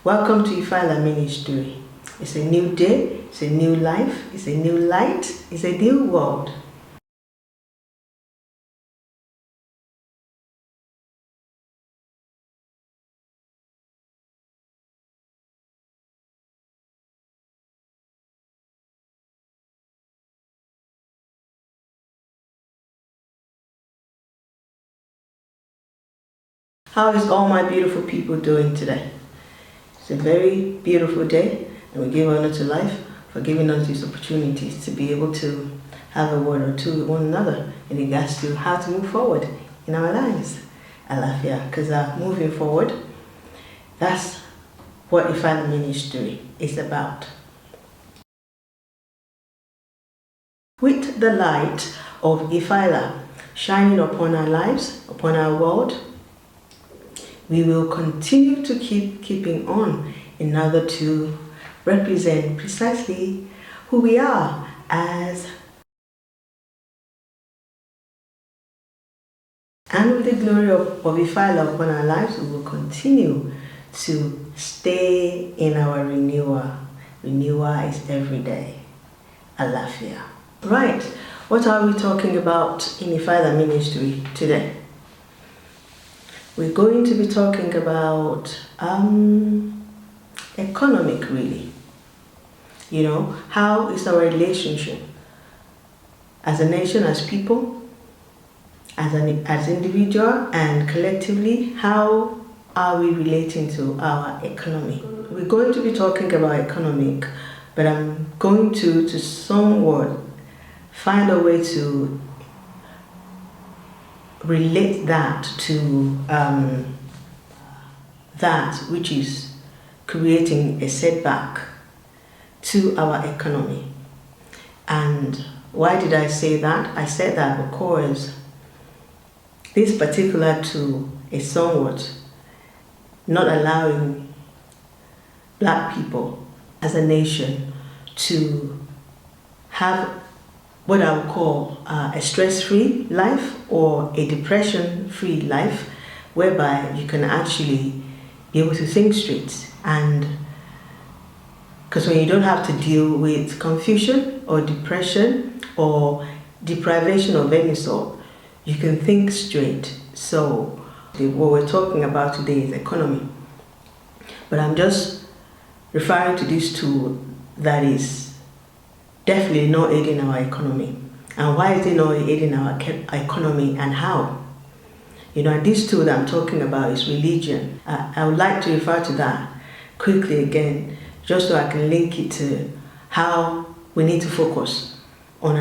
Welcome to Ifala Ministry. It's a new day, it's a new life, it's a new light, it's a new world. How is all my beautiful people doing today? It's a very beautiful day, and we give honor to life for giving us these opportunities to be able to have a word or two with one another in regards to how to move forward in our lives. Alafia, because moving forward, that's what Ifala Ministry is about. With the light of Ifala shining upon our lives, upon our world, we will continue to keeping on in order to represent precisely who we are as, and with the glory of Ifala upon our lives, we will continue to stay in our renewal. Renewal is every day. Alafia. Right, what are we talking about in Ifala Ministry today? We're going to be talking about economic, really. You know, how is our relationship as a nation, as people, as individual, and collectively, how are we relating to our economy? We're going to be talking about economic, but I'm going to somewhat find a way to relate that to that which is creating a setback to our economy. And why did I say that? I said that because this particular tool is somewhat not allowing Black people as a nation to have what I would call a stress-free life or a depression-free life, whereby you can actually be able to think straight. And because when you don't have to deal with confusion or depression or deprivation of any sort, you can think straight. So what we're talking about today is economy. But I'm just referring to this tool that is definitely not aiding our economy. And why is it not aiding our economy, and how? You know, and this tool that I'm talking about is religion. I would like to refer to that quickly again, just so I can link it to how we need to focus on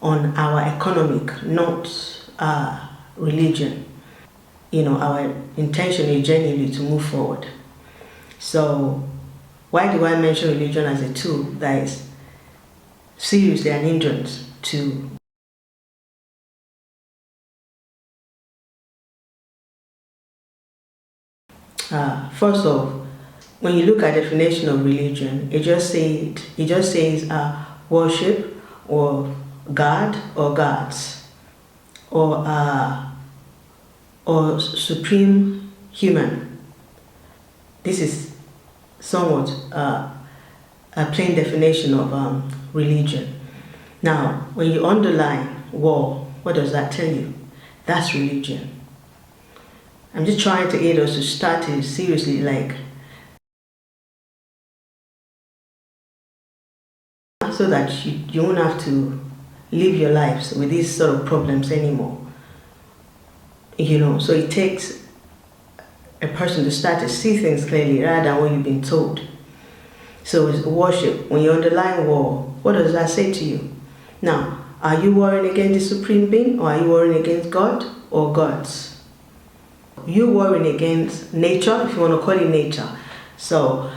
our economic, not religion. You know, our intention is genuinely to move forward. So why do I mention religion as a tool that is seriously an hindrance to first off, when you look at the definition of religion, it just says worship or God or gods or supreme human. This is somewhat a plain definition of religion. Now, when you underline war, what does that tell you? That's religion. I'm just trying to aid us to start it seriously, like, so that you won't have to live your lives with these sort of problems anymore. You know, so it takes a person to start to see things clearly rather than what you've been told. So it's worship. When you underline war, what does that say to you? Now, are you warring against the supreme being, or are you warring against God or gods? You're warring against nature, if you want to call it nature. So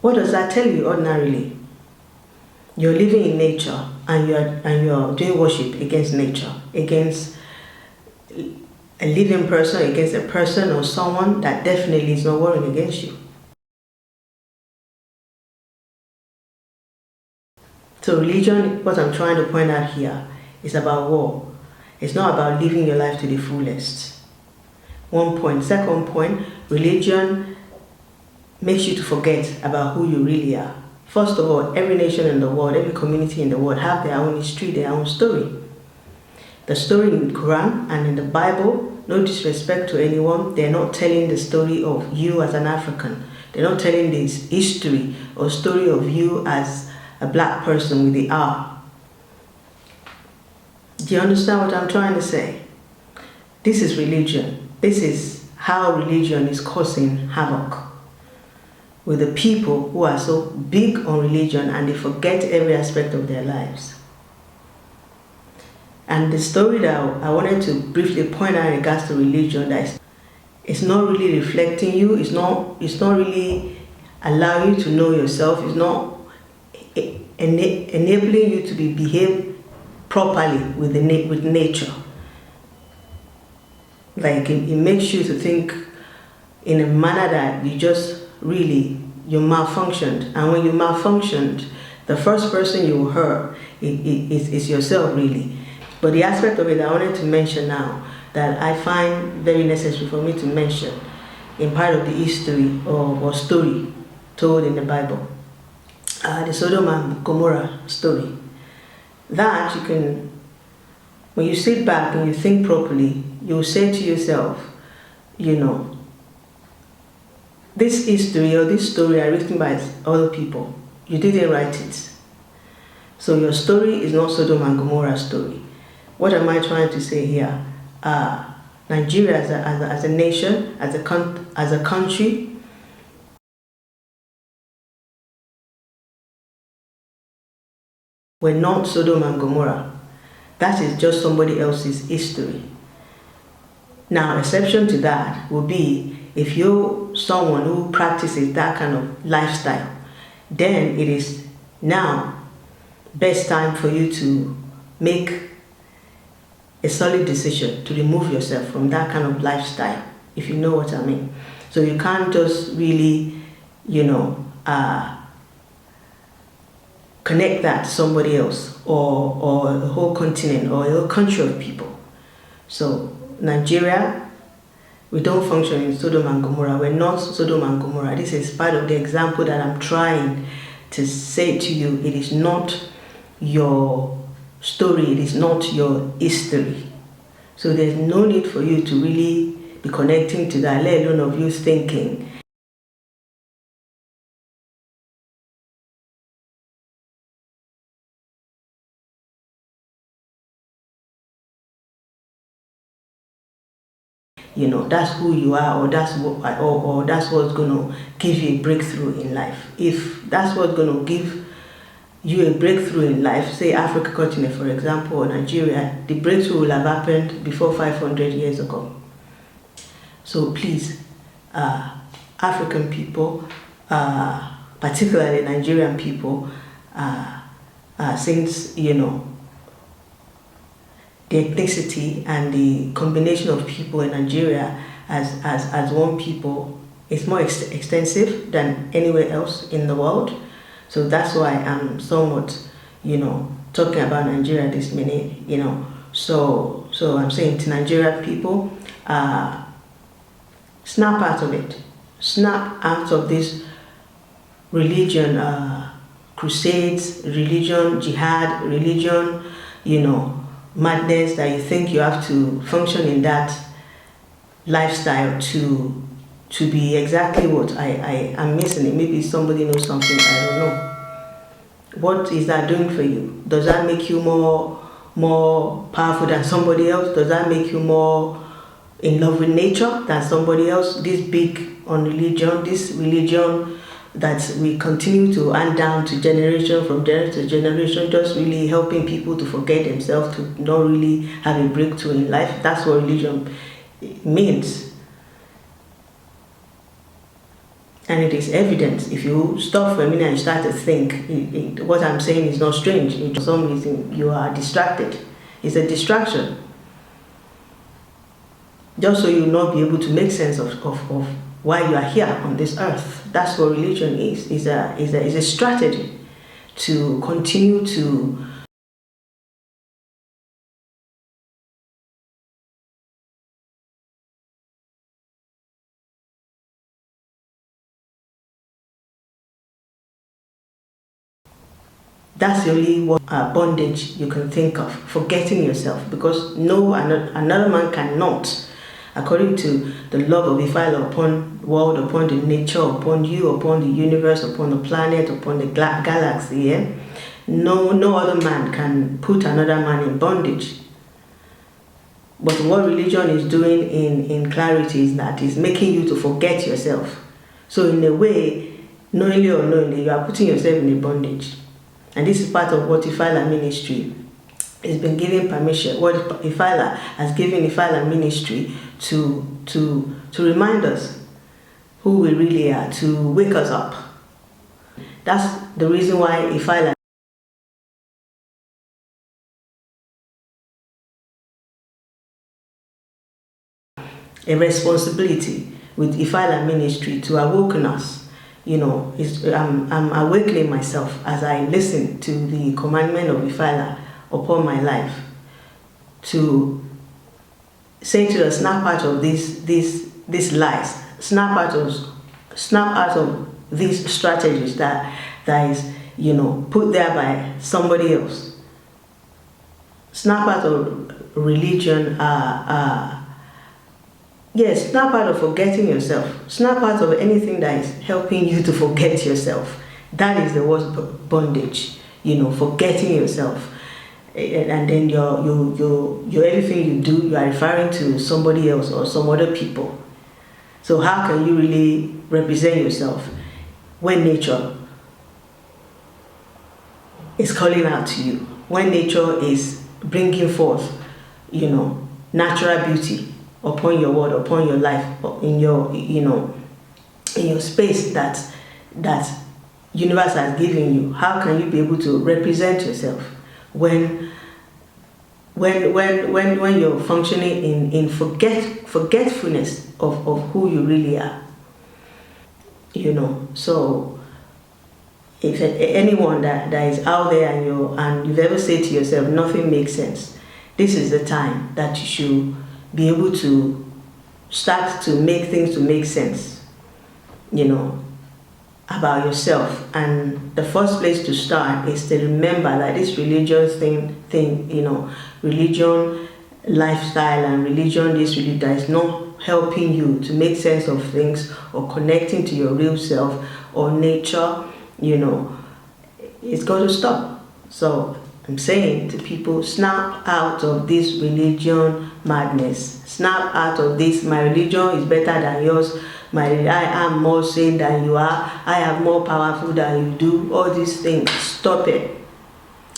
what does that tell you ordinarily? You're living in nature and you're doing worship against nature, against a living person, against a person or someone that definitely is not warring against you. So religion, what I'm trying to point out here, is about war. It's not about living your life to the fullest. One point. Second point, religion makes you to forget about who you really are. First of all, every nation in the world, every community in the world have their own history, their own story. The story in the Quran and in the Bible, no disrespect to anyone, they're not telling the story of you as an African. They're not telling this history or story of you as a black person with the R. Do you understand what I'm trying to say? This is religion. This is how religion is causing havoc with the people who are so big on religion and they forget every aspect of their lives. And the story that I wanted to briefly point out in regards to religion, that it's not really reflecting you, it's not really allowing you to know yourself, it's not enabling you to behave properly with nature. Like it makes you to think in a manner that you malfunctioned. And when you malfunctioned, the first person you will hurt is yourself, really. But the aspect of it I wanted to mention now that I find very necessary for me to mention in part of the history or story told in the Bible, the Sodom and Gomorrah story. That you can, when you sit back and you think properly, you'll say to yourself, this history or this story are written by other people. You didn't write it. So your story is not Sodom and Gomorrah story. What am I trying to say here? Nigeria as a nation, as a country, we're not Sodom and Gomorrah. That is just somebody else's history. Now, exception to that will be if you're someone who practices that kind of lifestyle, then it is now best time for you to make a solid decision to remove yourself from that kind of lifestyle, if you know what I mean. So you can't just really, connect that to somebody else or a whole continent or a whole country of people. So Nigeria, we don't function in Sodom and Gomorrah. We're not Sodom and Gomorrah. This is part of the example that I'm trying to say to you. It is not your story, it is not your history. So there's no need for you to really be connecting to that, let alone of you thinking that's who you are, or that's what's going to give you a breakthrough in life. If that's what's going to give you a breakthrough in life, say Africa continent for example, or Nigeria, the breakthrough will have happened before 500 years ago. So please, African people, particularly Nigerian people, since the ethnicity and the combination of people in Nigeria as one people is more extensive than anywhere else in the world. So that's why I'm somewhat, talking about Nigeria this minute, So I'm saying to Nigerian people, snap out of it. Snap out of this religion, crusades, religion, jihad, religion, madness that you think you have to function in that lifestyle to be exactly what I am missing it. Maybe somebody knows something, I don't know. What is that doing for you? Does that make you more powerful than somebody else? Does that make you more in love with nature than somebody else? This big on religion, this religion that we continue to hand down to generation from generation to generation, just really helping people to forget themselves, to not really have a breakthrough in life. That's what religion means. And it is evident. If you stop for a minute and start to think, what I'm saying is not strange. For some reason, you are distracted. It's a distraction. Just so you'll not be able to make sense of why you are here on this earth. That's what religion is. It's a strategy to continue to That's the only bondage you can think of, forgetting yourself, because no another man cannot, according to the love of Ifala upon the world, upon the nature, upon you, upon the universe, upon the planet, upon the galaxy. Yeah? No other man can put another man in bondage. But what religion is doing in clarity is that it's making you to forget yourself. So in a way, knowingly or unknowingly, you are putting yourself in a bondage. And this is part of what Ifala ministry has been given permission, what Ifala has given Ifala ministry to remind us who we really are, to wake us up. That's the reason why Ifala a responsibility with Ifala ministry to awaken us. You know, I'm awakening myself as I listen to the commandment of Ifala upon my life, to say to us, snap out of these lies, snap out of these strategies that is, you know, put there by somebody else. Snap out of religion, yes, snap out of forgetting yourself. Snap out of anything that is helping you to forget yourself. That is the worst bondage, you know, forgetting yourself. And then your everything you do, you are referring to somebody else or some other people. So how can you really represent yourself when nature is calling out to you? When nature is bringing forth, you know, natural beauty upon your world, upon your life, in your, you know, in your space that universe has given you. How can you be able to represent yourself when you're functioning in forgetfulness of who you really are? You know, so if anyone that is out there and you've ever said to yourself, nothing makes sense, this is the time that you should be able to start to make things to make sense, you know, about yourself. And the first place to start is to remember that this religious thing, you know, religion, lifestyle, and religion, that is not helping you to make sense of things or connecting to your real self or nature, you know, it's got to stop. So I'm saying to people, snap out of this religion madness. Snap out of this, my religion is better than yours. I am more sane than you are. I am more powerful than you do. All these things, stop it.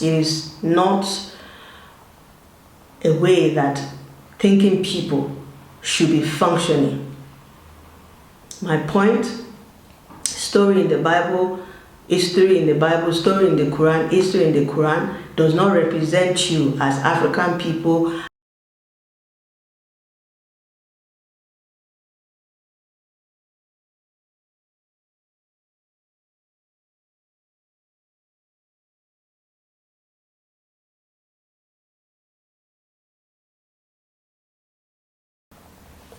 It is not a way that thinking people should be functioning. My point, story in the Bible, history in the Bible, story in the Quran, history in the Quran does not represent you as African people.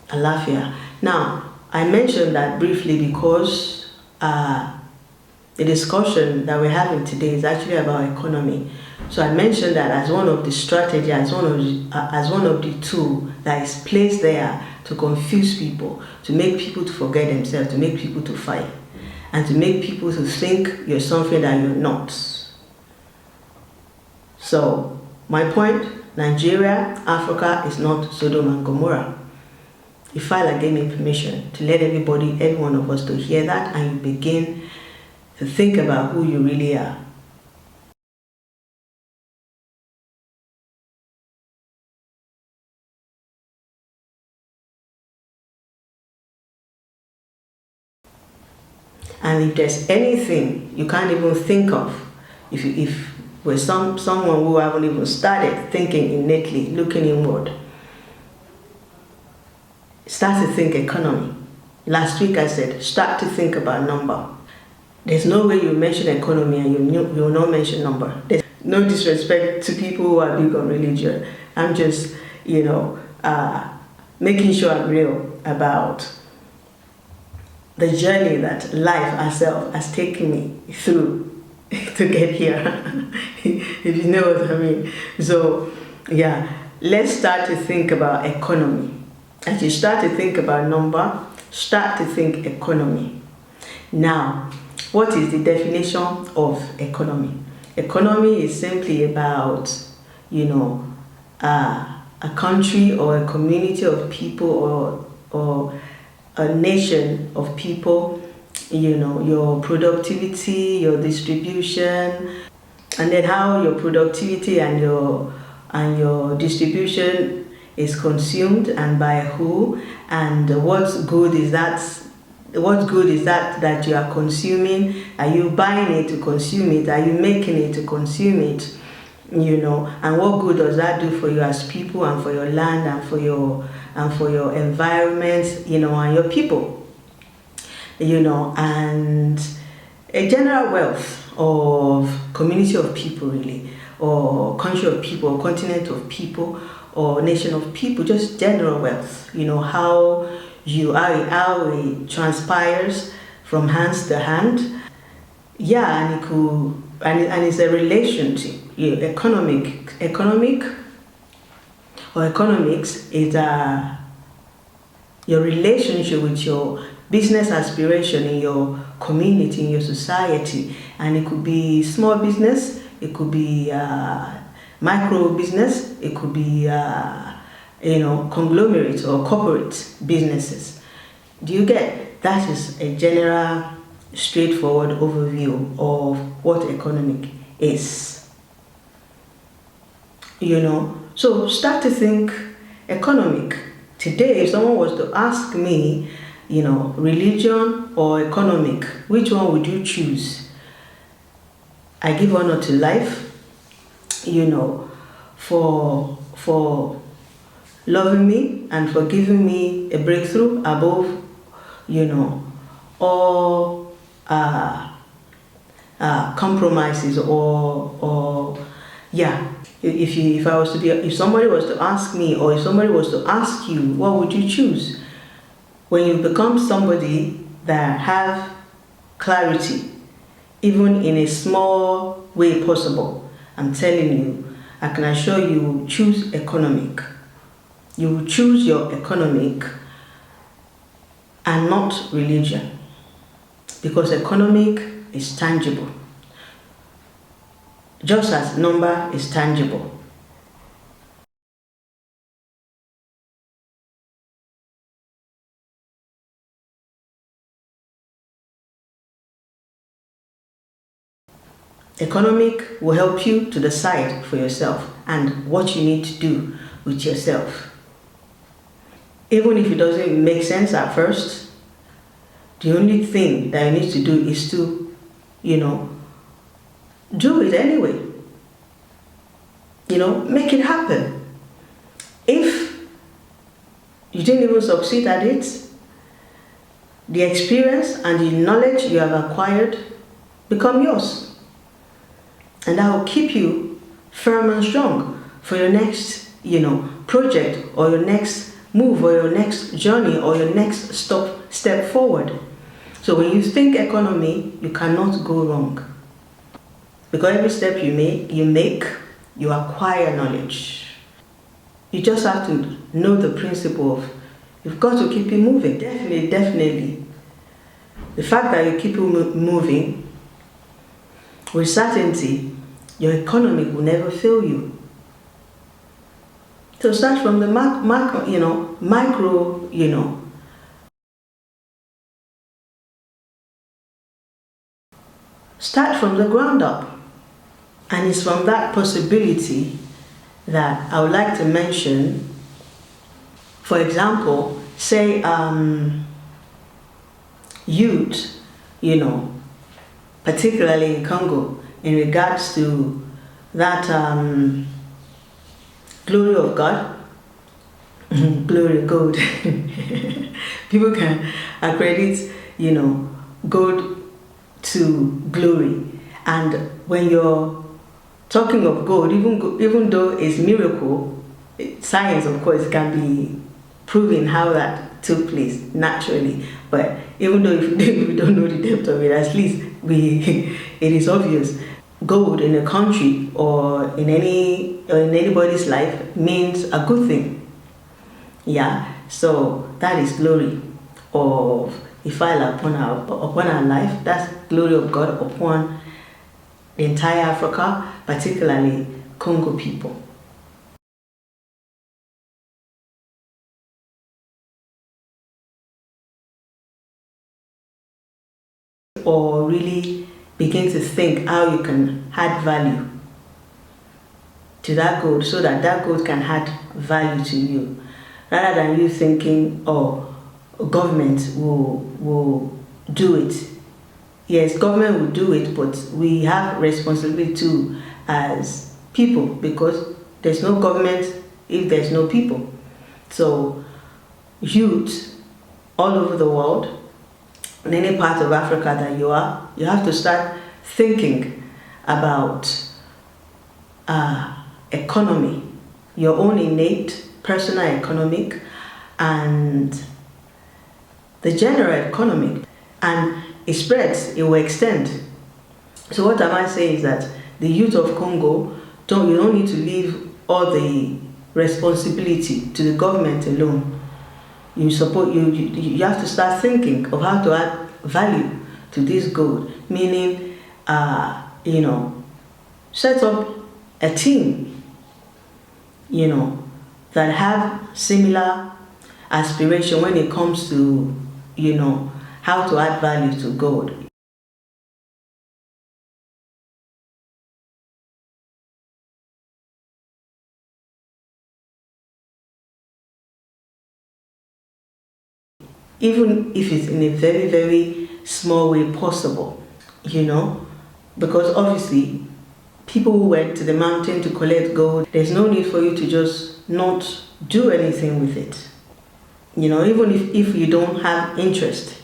Alafia. Now, I mentioned that briefly because the discussion that we're having today is actually about economy. So I mentioned that as one of the strategies, as one of the tools that is placed there to confuse people, to make people to forget themselves, to make people to fight, and to make people to think you're something that you're not. So my point, Nigeria, Africa is not Sodom and Gomorrah. Ifala gave me permission to let everybody, every one of us, to hear that, and you begin to think about who you really are. And if there's anything you can't even think of, if we're someone who haven't even started thinking innately, looking inward, start to think economy. Last week I said, start to think about number. There's no way you mention economy and you will not mention number. There's no disrespect to people who are big on religion. I'm just, you know, making sure I'm real about the journey that life herself has taken me through to get here, if you know what I mean. So, yeah, let's start to think about economy. As you start to think about number, start to think economy. Now, what is the definition of economy? Economy is simply about, a country or a community of people or a nation of people, your productivity, your distribution, and then how your productivity and your distribution is consumed and by who, and what good is that you are consuming. Are you buying it to consume it? Are you making it to consume it? And what good does that do for you as people, and for your land, and for your environment, and your people, and a general wealth of community of people, really, or country of people, or continent of people, or nation of people, just general wealth, how it transpires from hands to hand. Yeah, and it's a relationship. Economic or economics is your relationship with your business aspiration in your community, in your society, and it could be small business, it could be micro business, it could be conglomerate or corporate businesses. Do you get? That is a general, straightforward overview of what economic is. So start to think economic. Today, if someone was to ask me, religion or economic, which one would you choose? I give honor to life, for loving me and for giving me a breakthrough above, all compromises or yeah. If somebody was to ask me, or if somebody was to ask you, what would you choose? When you become somebody that have clarity, even in a small way possible, I'm telling you, I can assure you, choose economic. You will choose your economic and not religion, because economic is tangible, just as number is tangible. Economic will help you to decide for yourself and what you need to do with yourself. Even if it doesn't make sense at first, the only thing that you need to do is to, do it anyway. Make it happen. If you didn't even succeed at it, the experience and the knowledge you have acquired become yours. And that will keep you firm and strong for your next, project, or your next move, or your next journey, or your next step forward. So when you think economy, you cannot go wrong. Because every step you make, you acquire knowledge. You just have to know the principle of, you've got to keep it moving. Definitely. The fact that you keep it moving, with certainty, your economy will never fail you. So start from the micro, start from the ground up. And it's from that possibility that I would like to mention, for example, say youth, particularly in Congo, in regards to that glory of God, glory of God. People can accredit, God to glory. And when you're talking of gold, even though it's miracle, science of course can be proving how that took place naturally. But even though if you don't know the depth of it, at least it is obvious. Gold in a country or in anybody's life means a good thing. Yeah, so that is glory of Ifeala upon our life. That's glory of God upon the entire Africa, particularly Congo people. Or really begin to think how you can add value to that gold so that that gold can add value to you, rather than you thinking, oh, government will do it. Yes, government will do it, but we have responsibility too as people, because there's no government if there's no people. So youth all over the world, in any part of Africa that you are, you have to start thinking about economy, your own innate personal economic and the general economic, and it spreads, it will extend. So what am I saying is that the youth of Congo, you don't need to leave all the responsibility to the government alone. You have to start thinking of how to add value to this gold, meaning set up a team that have similar aspiration when it comes to how to add value to gold. Even if it's in a very, very small way possible, because obviously people who went to the mountain to collect gold, there's no need for you to just not do anything with it. Even if you don't have interest.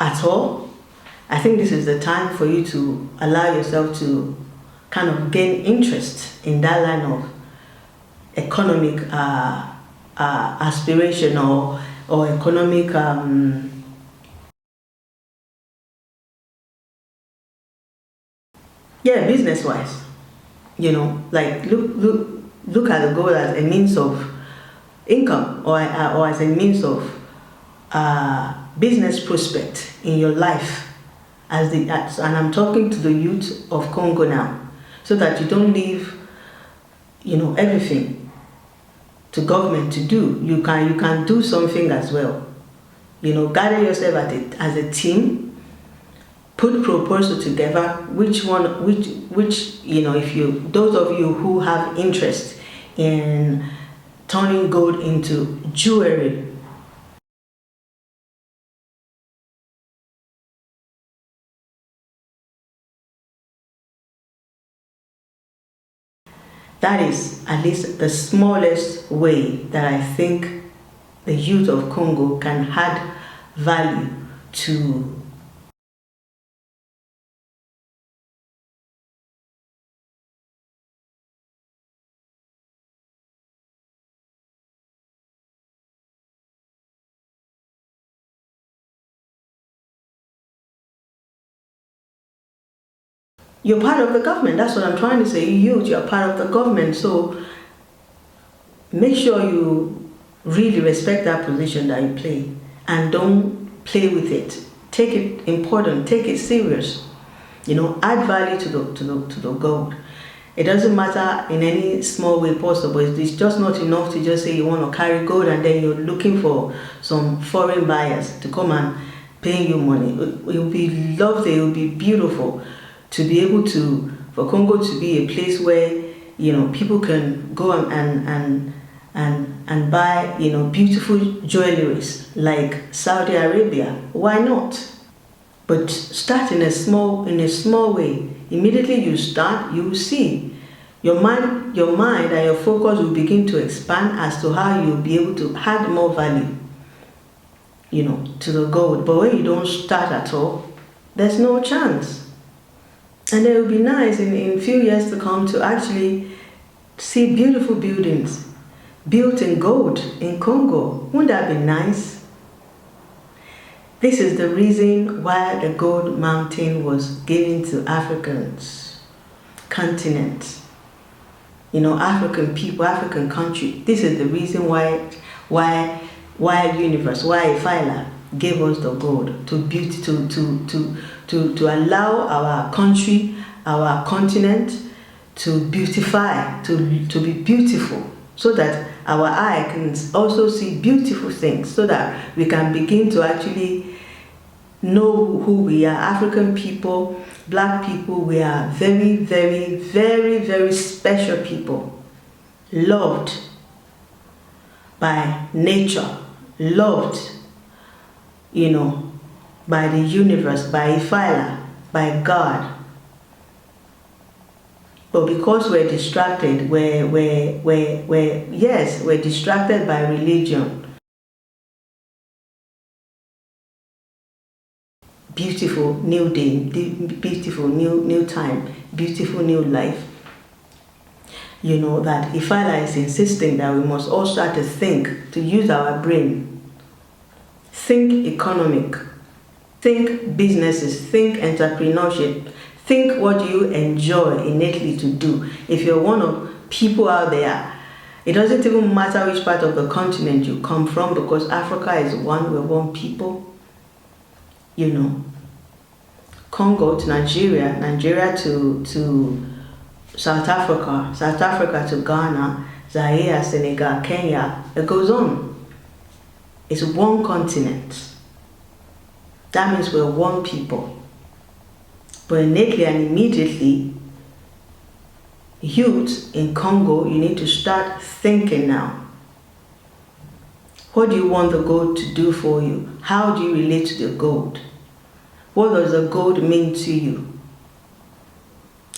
At all, I think this is the time for you to allow yourself to kind of gain interest in that line of economic aspiration or economic business wise. Like look at the gold as a means of income or as a means of business prospect in your life, and I'm talking to the youth of Congo now, so that you don't leave everything to government to do. You can do something as well. Gather yourself as a team, put proposal together, which if those of you who have interest in turning gold into jewelry, that is at least the smallest way that I think the youth of Congo can add value to you're part of the government. That's what I'm trying to say. You're part of the government. So make sure you really respect that position that you play and don't play with it. Take it important, take it serious. Add value to the gold. It doesn't matter in any small way possible. It's just not enough to just say you want to carry gold and then you're looking for some foreign buyers to come and pay you money. It will be lovely, it will be beautiful to be able for Congo to be a place where people can go and buy beautiful jewelries like Saudi Arabia. Why not? But start in a small way. Immediately you start, you will see your mind and your focus will begin to expand as to how you'll be able to add more value to the gold. But when you don't start at all, there's no chance. And it would be nice in a few years to come to actually see beautiful buildings built in gold in Congo. Wouldn't that be nice? This is the reason why the gold mountain was given to Africans, continent. African people, African country. This is the reason why universe, why AFRIKA gave us the gold to allow our country, our continent to beautify, to be beautiful, so that our eye can also see beautiful things, so that we can begin to actually know who we are. African people, black people, we are very, very, very, very special people, loved by nature, loved, by the universe, by AFRIKA, by God. But because we're distracted, we're distracted by religion. Beautiful new day, beautiful new time, beautiful new life. That AFRIKA is insisting that we must all start to think, to use our brain. Think economic, think businesses, think entrepreneurship, think what you enjoy innately to do. If you're one of people out there, it doesn't even matter which part of the continent you come from, because Africa is one, we're one people. Congo to Nigeria, Nigeria to South Africa, South Africa to Ghana, Zaire, Senegal, Kenya, it goes on. It's one continent. That means we're one people. But innately and immediately, youth in Congo, you need to start thinking now. What do you want the gold to do for you? How do you relate to the gold? What does the gold mean to you?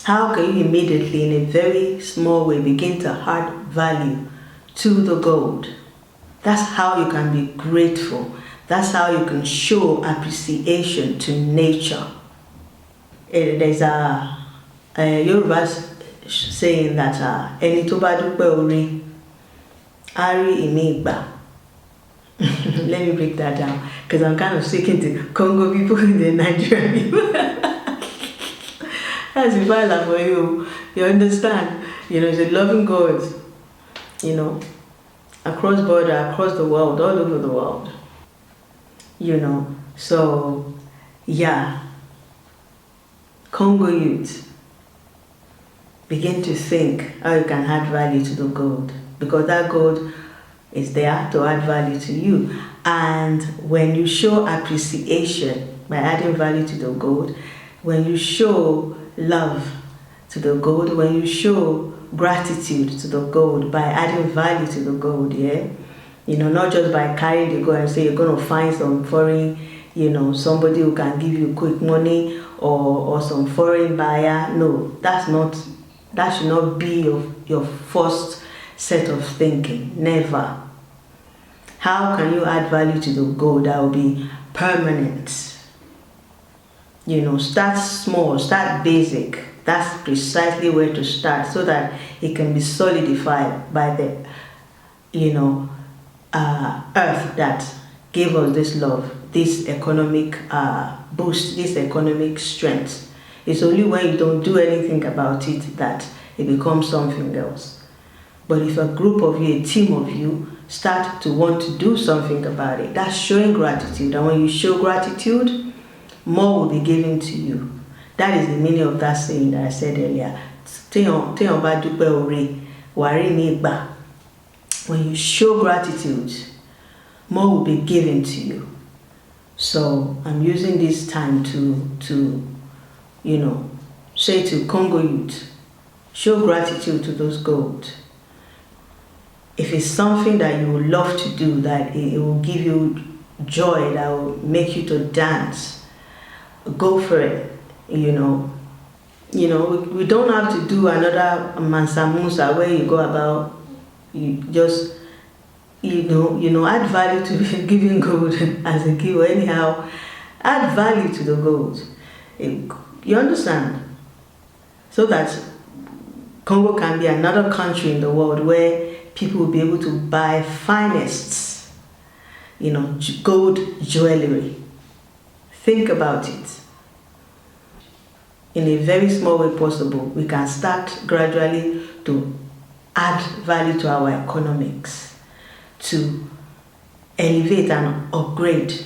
How can you immediately, in a very small way, begin to add value to the gold? That's how you can be grateful. That's how you can show appreciation to nature. There's a Yoruba saying that ẹni tó bá dúpẹ́ orí á rí ìmí ìgbà. Let me break that down, because I'm kind of speaking to Congo people and the Nigerian people. That's a file for you. You understand? It's a loving God, across border, across the world, all over the world. So, yeah. Congo youth, begin to think how you can add value to the gold, because that gold is there to add value to you. And when you show appreciation by adding value to the gold, when you show love to the gold, when you show gratitude to the gold by adding value to the gold, not just by carrying the gold and say you're going to find some foreign, somebody who can give you quick money or some foreign buyer. No, that should not be your first set of thinking. Never. How can you add value to the gold that will be permanent? Start small, start basic. That's precisely where to start, so that it can be solidified by the earth that gave us this love, this economic boost, this economic strength. It's only when you don't do anything about it that it becomes something else. But if a group of you, a team of you, start to want to do something about it, that's showing gratitude. And when you show gratitude, more will be given to you. That is the meaning of that saying that I said earlier. When you show gratitude, more will be given to you. So I'm using this time to say to Congo youth, show gratitude to those gold. If it's something that you would love to do, that it will give you joy, that will make you to dance, go for it. We don't have to do another Mansa Musa where you go about, you just add value to giving gold as a gift. Anyhow, add value to the gold. You understand? so that Congo can be another country in the world where people will be able to buy finest, gold jewelry. Think about it. In a very small way possible, we can start gradually to add value to our economics, to elevate and upgrade,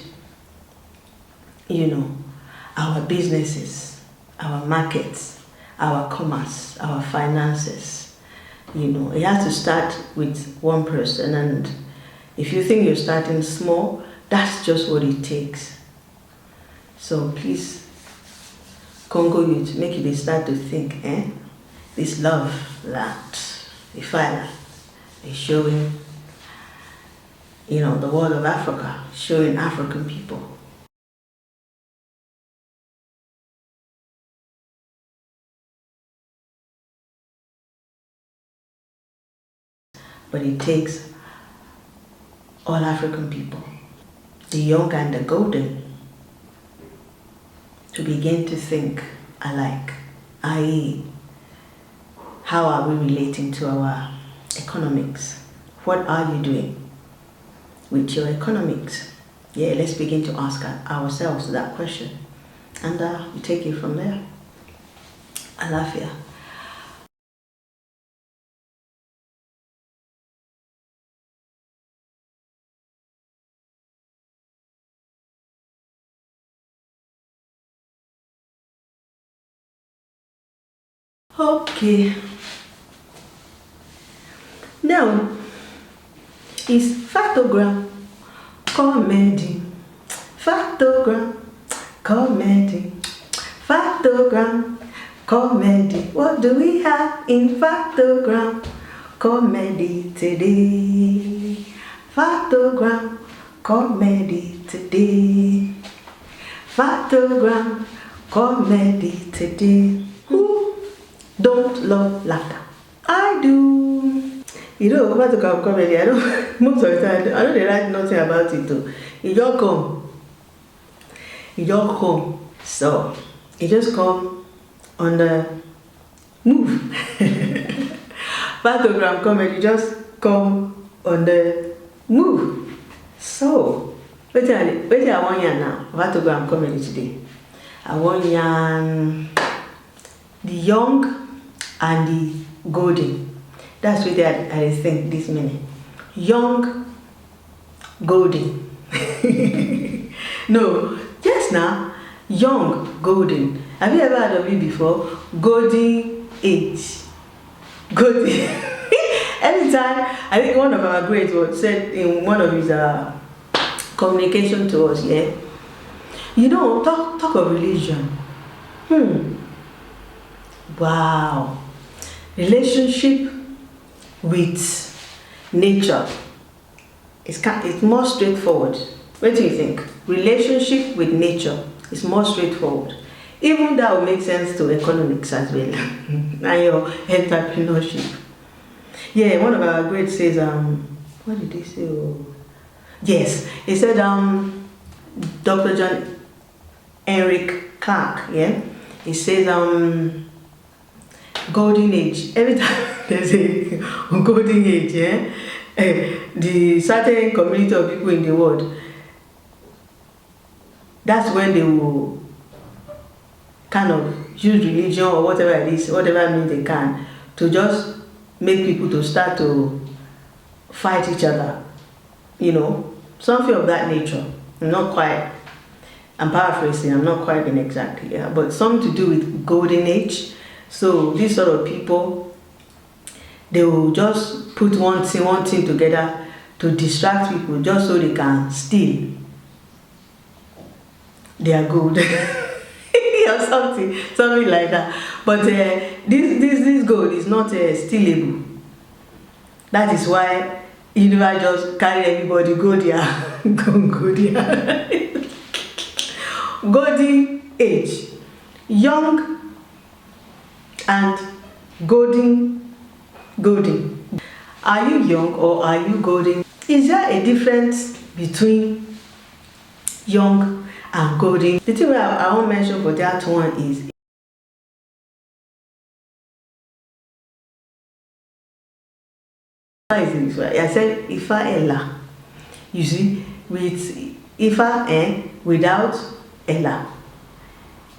our businesses, our markets, our commerce, our finances. It has to start with one person, and if you think you're starting small, that's just what it takes. So please, Congo youth, make you start to think, this love that the Father is showing, the world of Africa, showing African people. But it takes all African people, the young and the golden, to begin to think alike, i.e., how are we relating to our economics? What are you doing with your economics? Let's begin to ask ourselves that question, and we take it from there. Alafia. Okay. Now, is factogram comedy? Factogram comedy. Factogram comedy. What do we have in factogram comedy today? Factogram comedy today. Factogram comedy today. Who don't love laughter? I do. Factogram comedy, most of the time, I don't write nothing about it though. It just come. So, it just come on the move. Factogram comedy just come on the move. So, what I want you now, Factogram comedy today. I want you the young and the golden. That's what I think this minute. Young, golden. No, just now, young, golden. Have you ever heard of it before? Golden age. Golden. Every time, I think one of our greats said in one of his communication to us, talk of religion. Wow. Relationship with nature. It's more straightforward. What do you think? Relationship with nature is more straightforward. Even that will make sense to economics as well. And your entrepreneurship. One of our greats says, what did he say? Yes, he said, Dr. John Henrik Clark, he says, golden age. Every time there's a golden age, the certain community of people in the world, that's when they will kind of use religion or whatever it is, whatever means they can, to just make people to start to fight each other. Something of that nature. I'm paraphrasing, I'm not quite being exact here, but something to do with golden age. So these sort of people, they will just put one thing together to distract people just so they can steal their gold. Or something like that. But this gold is not stealable. That is why you never just carry everybody go there. Go there. Golden age. Young and golden. Are you young or are you golden? Is there a difference between young and golden? The thing I won't mention for that one is I said Ifa Ella. You see, with Ifa without Ella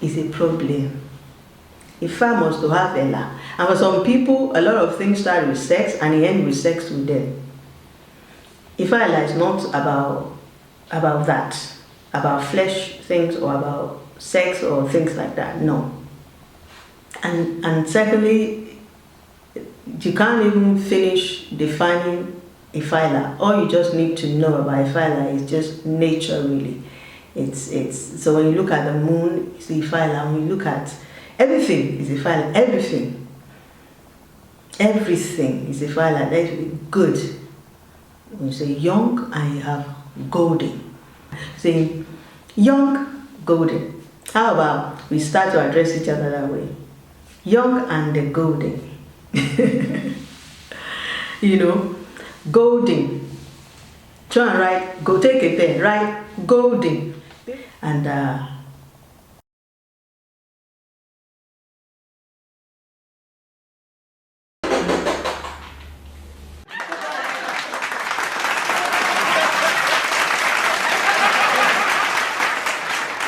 is a problem. Ifa must to have Ella. And for some people, a lot of things start with sex and they end with sex with them. Ifa Ella is not about that, about flesh things or about sex or things like that. No. And secondly, you can't even finish defining Ifa. All you just need to know about Ifa is just nature, really. It's so when you look at the moon, it's Ifa. When you look at everything, is Ifa. Everything is Ifa. That's good. When you say young and you have golden, saying young, golden. How about we start to address each other that way? Young and the golden. You know, golden. Try and write, go take a pen, write golden. And